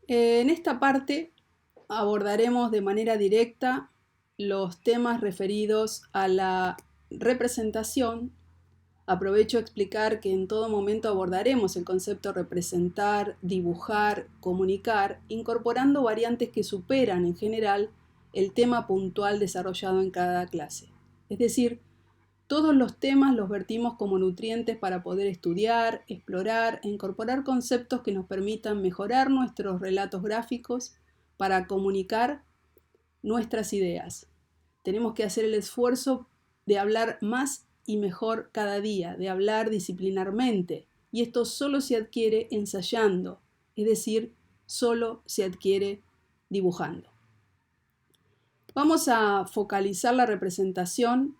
En esta parte abordaremos de manera directa los temas referidos a la representación. Aprovecho a explicar que en todo momento abordaremos el concepto representar, dibujar, comunicar, incorporando variantes que superan en general el tema puntual desarrollado en cada clase. Es decir, todos los temas los vertimos como nutrientes para poder estudiar, explorar e incorporar conceptos que nos permitan mejorar nuestros relatos gráficos para comunicar nuestras ideas. Tenemos que hacer el esfuerzo de hablar más y mejor cada día, de hablar disciplinarmente, y esto solo se adquiere ensayando, es decir, solo se adquiere dibujando. Vamos a focalizar la representación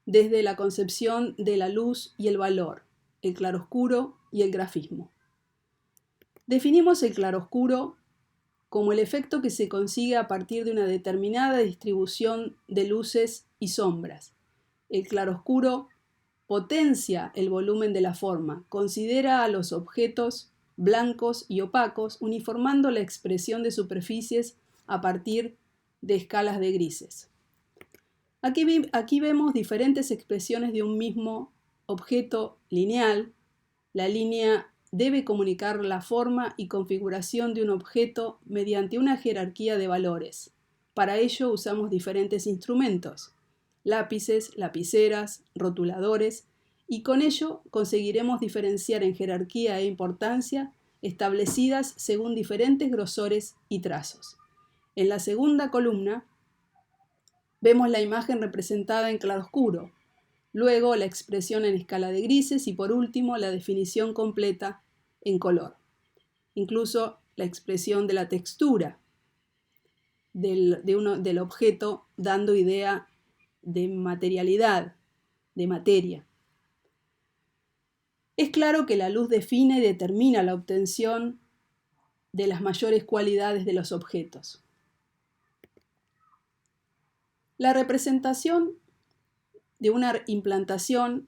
desde la concepción de la luz y el valor, el claroscuro y el grafismo. Definimos el claroscuro como el efecto que se consigue a partir de una determinada distribución de luces y sombras. El claroscuro potencia el volumen de la forma, considera a los objetos blancos y opacos, uniformando la expresión de superficies a partir de escalas de grises. Aquí vemos diferentes expresiones de un mismo objeto lineal. La línea debe comunicar la forma y configuración de un objeto mediante una jerarquía de valores. Para ello usamos diferentes instrumentos, lápices, lapiceras, rotuladores, y con ello conseguiremos diferenciar en jerarquía e importancia establecidas según diferentes grosores y trazos. En la segunda columna vemos la imagen representada en claroscuro, luego la expresión en escala de grises y por último la definición completa en color. Incluso la expresión de la textura del objeto dando idea de materialidad, de materia. Es claro que la luz define y determina la obtención de las mayores cualidades de los objetos. La representación de una implantación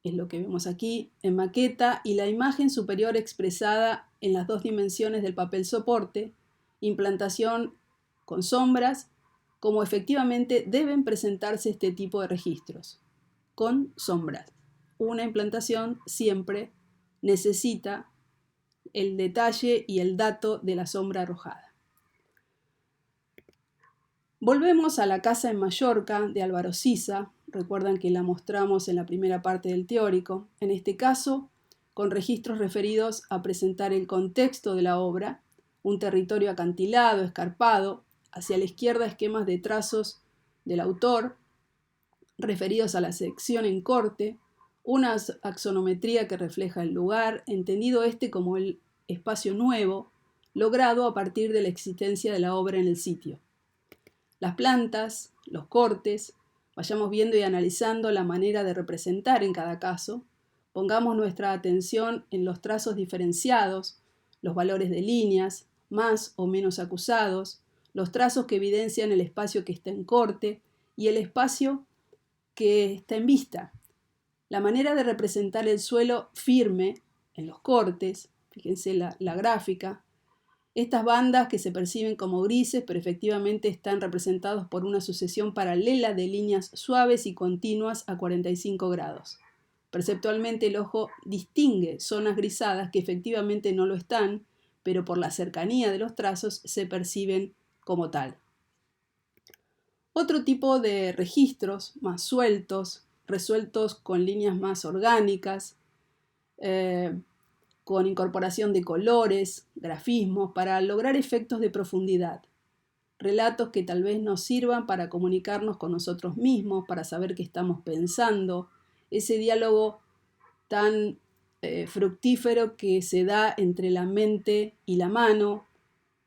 es lo que vemos aquí en maqueta y la imagen superior expresada en las dos dimensiones del papel soporte, implantación con sombras, como efectivamente deben presentarse este tipo de registros, con sombras. Una implantación siempre necesita el detalle y el dato de la sombra arrojada. Volvemos a la casa en Mallorca de Álvaro Siza. Recuerdan que la mostramos en la primera parte del teórico. En este caso, con registros referidos a presentar el contexto de la obra, un territorio acantilado, escarpado, hacia la izquierda esquemas de trazos del autor, referidos a la sección en corte, una axonometría que refleja el lugar, entendido este como el espacio nuevo, logrado a partir de la existencia de la obra en el sitio. Las plantas, los cortes, vayamos viendo y analizando la manera de representar en cada caso, pongamos nuestra atención en los trazos diferenciados, los valores de líneas, más o menos acusados, los trazos que evidencian el espacio que está en corte y el espacio que está en vista. La manera de representar el suelo firme en los cortes, fíjense la gráfica, estas bandas que se perciben como grises, pero efectivamente están representados por una sucesión paralela de líneas suaves y continuas a 45 grados. Perceptualmente el ojo distingue zonas grisadas que efectivamente no lo están, pero por la cercanía de los trazos se perciben como tal. Otro tipo de registros más sueltos, resueltos con líneas más orgánicas, con incorporación de colores, grafismos, para lograr efectos de profundidad. Relatos que tal vez nos sirvan para comunicarnos con nosotros mismos, para saber qué estamos pensando, ese diálogo tan fructífero que se da entre la mente y la mano,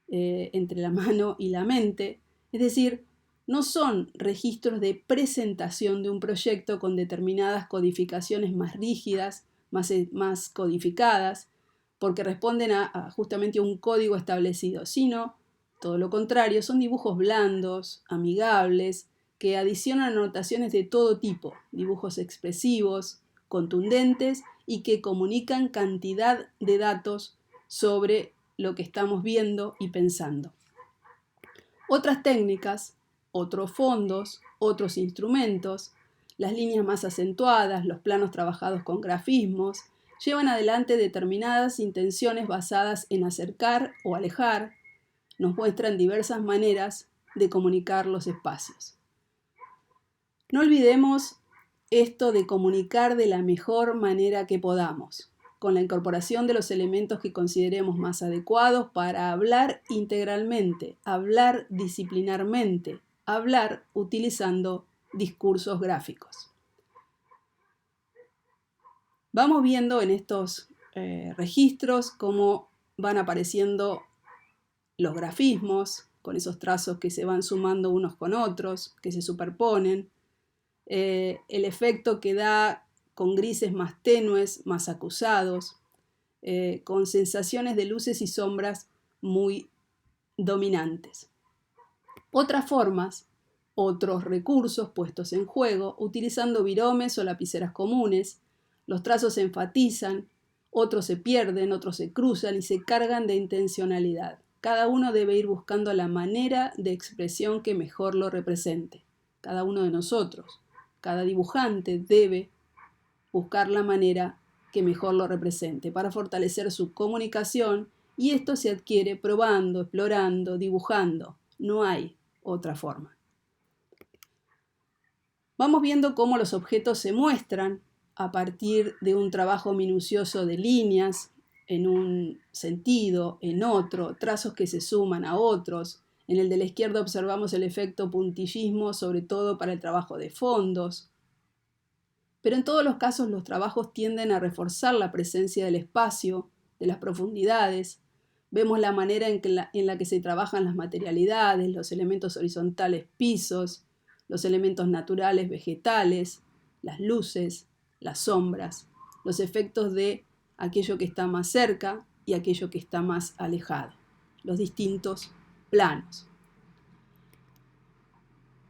entre la mano y la mente. Es decir, no son registros de presentación de un proyecto con determinadas codificaciones más rígidas, más codificadas, porque responden justamente a un código establecido, sino todo lo contrario, son dibujos blandos, amigables, que adicionan anotaciones de todo tipo, dibujos expresivos, contundentes y que comunican cantidad de datos sobre lo que estamos viendo y pensando. Otras técnicas, otros fondos, otros instrumentos, las líneas más acentuadas, los planos trabajados con grafismos, llevan adelante determinadas intenciones basadas en acercar o alejar, nos muestran diversas maneras de comunicar los espacios. No olvidemos esto de comunicar de la mejor manera que podamos, con la incorporación de los elementos que consideremos más adecuados para hablar integralmente, hablar disciplinarmente, hablar utilizando discursos gráficos. Vamos viendo en estos registros cómo van apareciendo los grafismos, con esos trazos que se van sumando unos con otros, que se superponen, el efecto que da con grises más tenues, más acusados, con sensaciones de luces y sombras muy dominantes. Otras formas, otros recursos puestos en juego, utilizando viromes o lapiceras comunes, los trazos se enfatizan, otros se pierden, otros se cruzan y se cargan de intencionalidad. Cada uno debe ir buscando la manera de expresión que mejor lo represente. Cada uno de nosotros, cada dibujante debe buscar la manera que mejor lo represente para fortalecer su comunicación, y esto se adquiere probando, explorando, dibujando. No hay otra forma. Vamos viendo cómo los objetos se muestran a partir de un trabajo minucioso de líneas, en un sentido, en otro, trazos que se suman a otros. En el de la izquierda observamos el efecto puntillismo, sobre todo para el trabajo de fondos. Pero en todos los casos los trabajos tienden a reforzar la presencia del espacio, de las profundidades. Vemos la manera en la que se trabajan las materialidades, los elementos horizontales pisos, los elementos naturales vegetales, las luces, las sombras, los efectos de aquello que está más cerca y aquello que está más alejado, los distintos planos.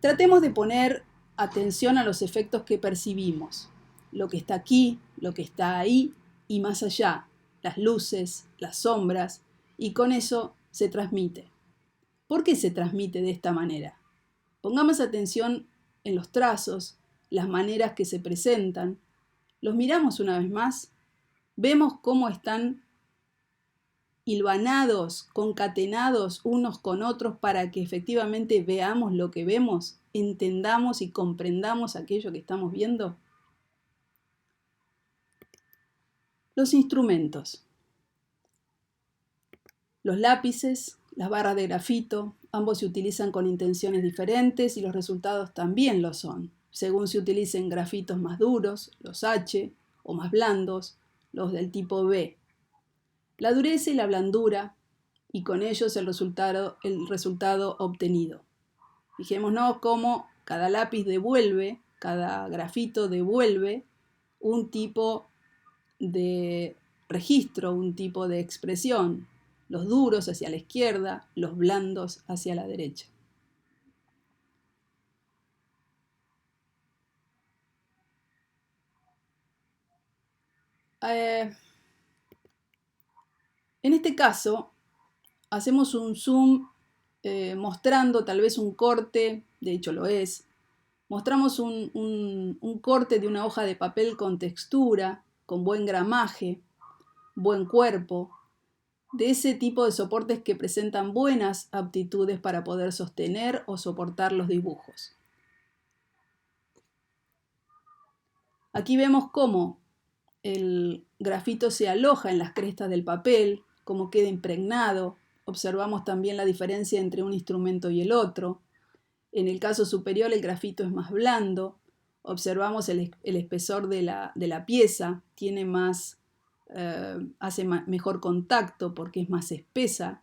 Tratemos de poner atención a los efectos que percibimos, lo que está aquí, lo que está ahí y más allá, las luces, las sombras, y con eso se transmite. ¿Por qué se transmite de esta manera? Pongamos atención en los trazos, las maneras que se presentan. Los miramos una vez más, vemos cómo están hilvanados, concatenados unos con otros para que efectivamente veamos lo que vemos, entendamos y comprendamos aquello que estamos viendo. Los instrumentos. Los lápices, las barras de grafito, ambos se utilizan con intenciones diferentes y los resultados también lo son, según se utilicen grafitos más duros, los H, o más blandos, los del tipo B. La dureza y la blandura, y con ellos el resultado obtenido. Fijémonos cómo cada lápiz devuelve, cada grafito devuelve un tipo de registro, un tipo de expresión. Los duros hacia la izquierda, los blandos hacia la derecha. En este caso, hacemos un zoom mostrando tal vez un corte, de hecho lo es. Mostramos un corte de una hoja de papel con textura, con buen gramaje, buen cuerpo, de ese tipo de soportes que presentan buenas aptitudes para poder sostener o soportar los dibujos. Aquí vemos cómo el grafito se aloja en las crestas del papel, cómo queda impregnado. Observamos también la diferencia entre un instrumento y el otro. En el caso superior el grafito es más blando. Observamos el espesor de la pieza, tiene más, hace mejor contacto porque es más espesa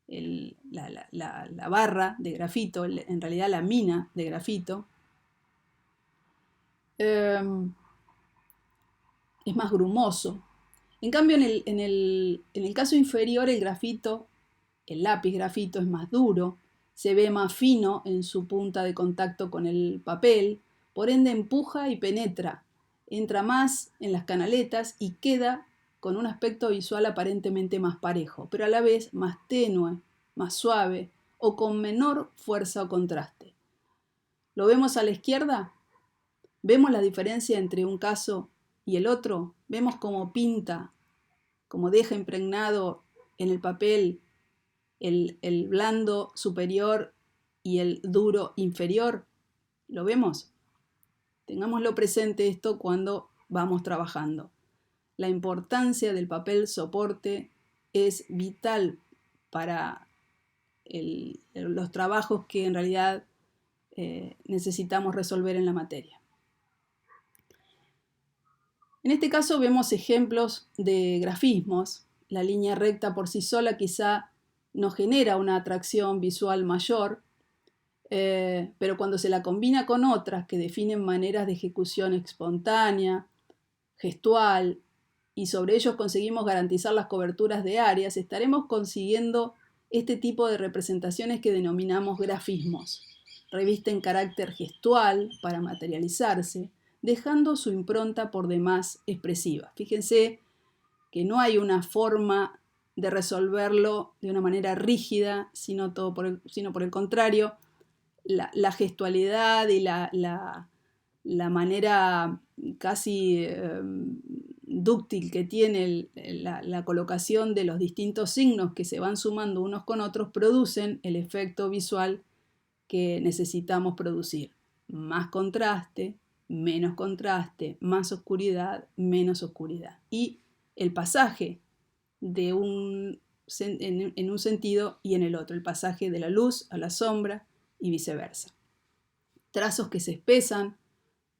la barra de grafito, en realidad la mina de grafito. Es más grumoso. En cambio, en el caso inferior, el grafito, el lápiz grafito es más duro, se ve más fino en su punta de contacto con el papel, por ende empuja y penetra, entra más en las canaletas y queda con un aspecto visual aparentemente más parejo, pero a la vez más tenue, más suave o con menor fuerza o contraste. ¿Lo vemos a la izquierda? ¿Vemos la diferencia entre un caso y el otro? ¿Vemos cómo pinta, cómo deja impregnado en el papel el blando superior y el duro inferior? ¿Lo vemos? Tengámoslo presente esto cuando vamos trabajando. La importancia del papel soporte es vital para los trabajos que en realidad necesitamos resolver en la materia. En este caso vemos ejemplos de grafismos. La línea recta por sí sola quizá nos genera una atracción visual mayor, pero cuando se la combina con otras que definen maneras de ejecución espontánea, gestual, y sobre ellos conseguimos garantizar las coberturas de áreas, estaremos consiguiendo este tipo de representaciones que denominamos grafismos. Revisten carácter gestual para materializarse, dejando su impronta por demás expresiva. Fíjense que no hay una forma de resolverlo de una manera rígida, sino por el contrario, la gestualidad y la manera casi dúctil que tiene la colocación de los distintos signos que se van sumando unos con otros producen el efecto visual que necesitamos producir. Más contraste, menos contraste, más oscuridad, menos oscuridad. Y el pasaje en un sentido y en el otro, el pasaje de la luz a la sombra y viceversa. Trazos que se espesan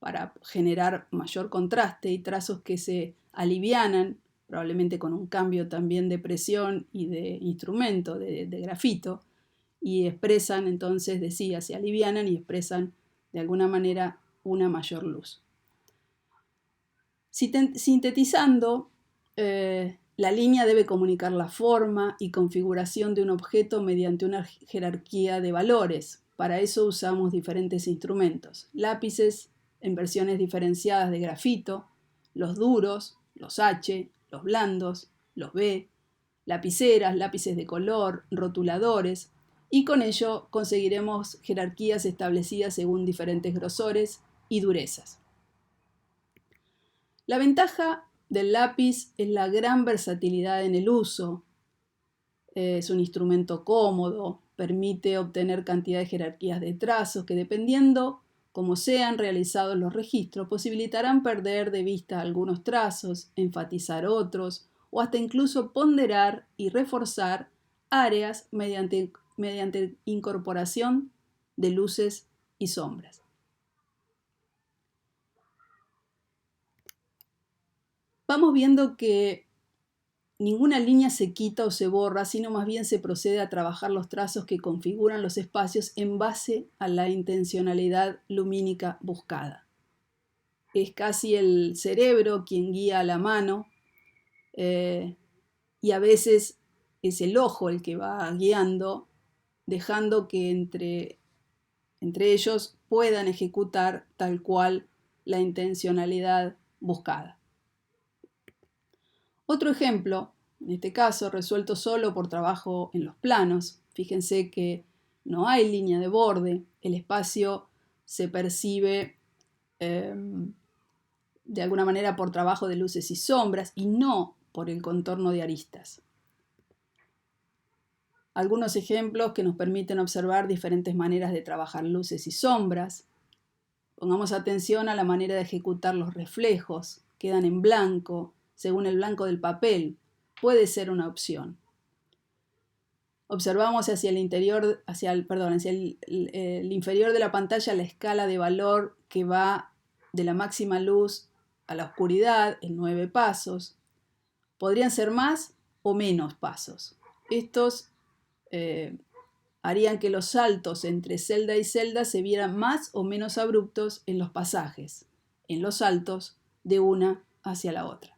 para generar mayor contraste y trazos que se alivianan, probablemente con un cambio también de presión y de instrumento, de grafito, y expresan entonces, decía, se alivianan y expresan de alguna manera una mayor luz. Sintetizando, la línea debe comunicar la forma y configuración de un objeto mediante una jerarquía de valores. Para eso usamos diferentes instrumentos: lápices en versiones diferenciadas de grafito, los duros, los H, los blandos, los B, lapiceras, lápices de color, rotuladores, y con ello conseguiremos jerarquías establecidas según diferentes grosores y durezas. La ventaja del lápiz es la gran versatilidad en el uso. Es un instrumento cómodo, permite obtener cantidad de jerarquías de trazos que, dependiendo cómo sean realizados los registros, posibilitarán perder de vista algunos trazos, enfatizar otros o hasta incluso ponderar y reforzar áreas mediante incorporación de luces y sombras. Vamos viendo que ninguna línea se quita o se borra, sino más bien se procede a trabajar los trazos que configuran los espacios en base a la intencionalidad lumínica buscada. Es casi el cerebro quien guía a la mano y a veces es el ojo el que va guiando, dejando que entre ellos puedan ejecutar tal cual la intencionalidad buscada. Otro ejemplo, en este caso resuelto solo por trabajo en los planos. Fíjense que no hay línea de borde, el espacio se percibe de alguna manera por trabajo de luces y sombras y no por el contorno de aristas. Algunos ejemplos que nos permiten observar diferentes maneras de trabajar luces y sombras. Pongamos atención a la manera de ejecutar los reflejos, quedan en blanco, según el blanco del papel, puede ser una opción. Observamos hacia el inferior de la pantalla la escala de valor que va de la máxima luz a la oscuridad en 9 pasos. Podrían ser más o menos pasos. Estos harían que los saltos entre celda y celda se vieran más o menos abruptos en los pasajes, en los saltos de una hacia la otra.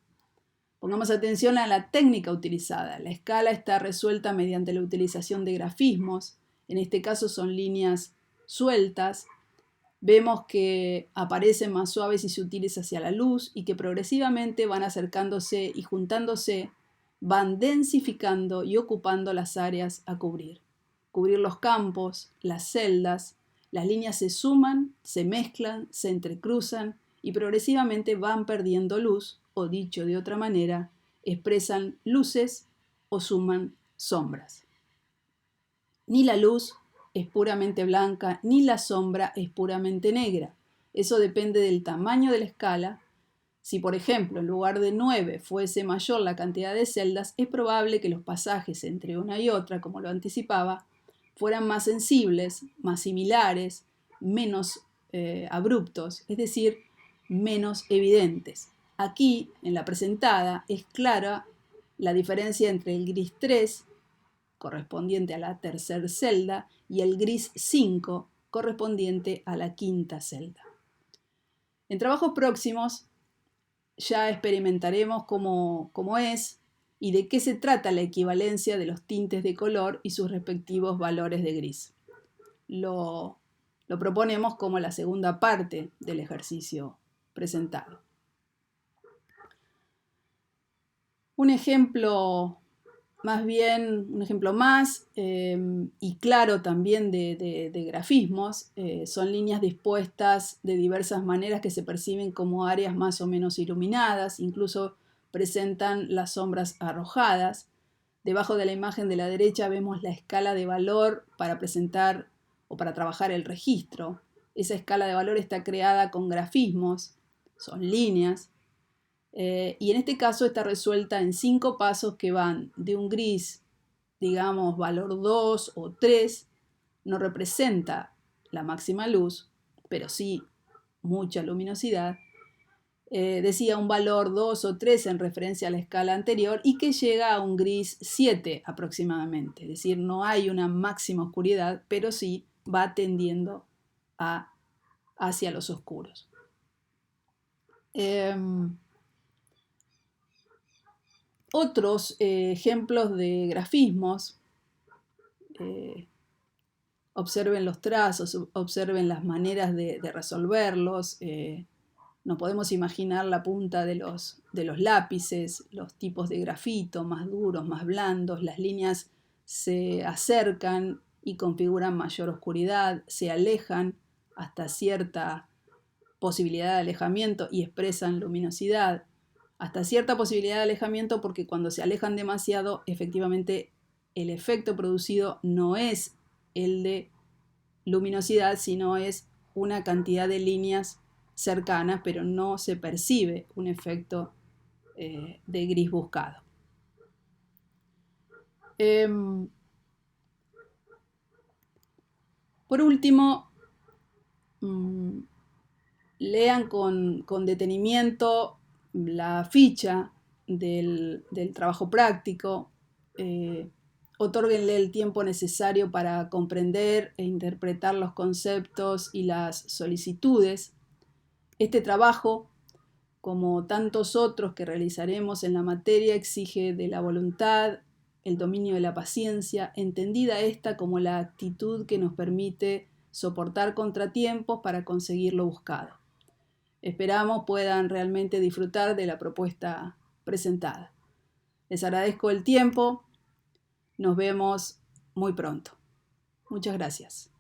Pongamos atención a la técnica utilizada. La escala está resuelta mediante la utilización de grafismos. En este caso son líneas sueltas Vemos que aparecen más suaves y sutiles hacia la luz y que progresivamente van acercándose y juntándose, van densificando y ocupando las áreas a cubrir. Cubrir los campos, las celdas, las líneas se suman, se mezclan, se entrecruzan y progresivamente van perdiendo luz, o dicho de otra manera, expresan luces o suman sombras. Ni la luz es puramente blanca, ni la sombra es puramente negra. Eso depende del tamaño de la escala. Si, por ejemplo, en lugar de 9 fuese mayor la cantidad de celdas, es probable que los pasajes entre una y otra, como lo anticipaba, fueran más sensibles, más similares, menos abruptos, es decir, menos evidentes. Aquí, en la presentada, es clara la diferencia entre el gris 3, correspondiente a la tercera celda, y el gris 5, correspondiente a la quinta celda. En trabajos próximos ya experimentaremos cómo es y de qué se trata la equivalencia de los tintes de color y sus respectivos valores de gris. Lo proponemos como la segunda parte del ejercicio presentado. Un ejemplo más y claro también de grafismos son líneas dispuestas de diversas maneras que se perciben como áreas más o menos iluminadas, incluso presentan las sombras arrojadas. Debajo de la imagen de la derecha vemos la escala de valor para presentar o para trabajar el registro. Esa escala de valor está creada con grafismos, son líneas. Y en este caso está resuelta en 5 pasos que van de un gris, digamos, valor 2 o 3, no representa la máxima luz, pero sí mucha luminosidad. Decía un valor 2 o 3 en referencia a la escala anterior y que llega a un gris 7 aproximadamente. Es decir, no hay una máxima oscuridad, pero sí va tendiendo hacia los oscuros. Otros ejemplos de grafismos, observen los trazos, observen las maneras de resolverlos, nos podemos imaginar la punta de los lápices, los tipos de grafito, más duros, más blandos, las líneas se acercan y configuran mayor oscuridad, se alejan hasta cierta posibilidad de alejamiento y expresan luminosidad. Hasta cierta posibilidad de alejamiento porque cuando se alejan demasiado, efectivamente el efecto producido no es el de luminosidad, sino es una cantidad de líneas cercanas, pero no se percibe un efecto de gris buscado. Por último, lean con detenimiento la ficha del trabajo práctico, otórguenle el tiempo necesario para comprender e interpretar los conceptos y las solicitudes. Este trabajo, como tantos otros que realizaremos en la materia, exige de la voluntad, el dominio de la paciencia, entendida esta como la actitud que nos permite soportar contratiempos para conseguir lo buscado. Esperamos puedan realmente disfrutar de la propuesta presentada. Les agradezco el tiempo. Nos vemos muy pronto. Muchas gracias.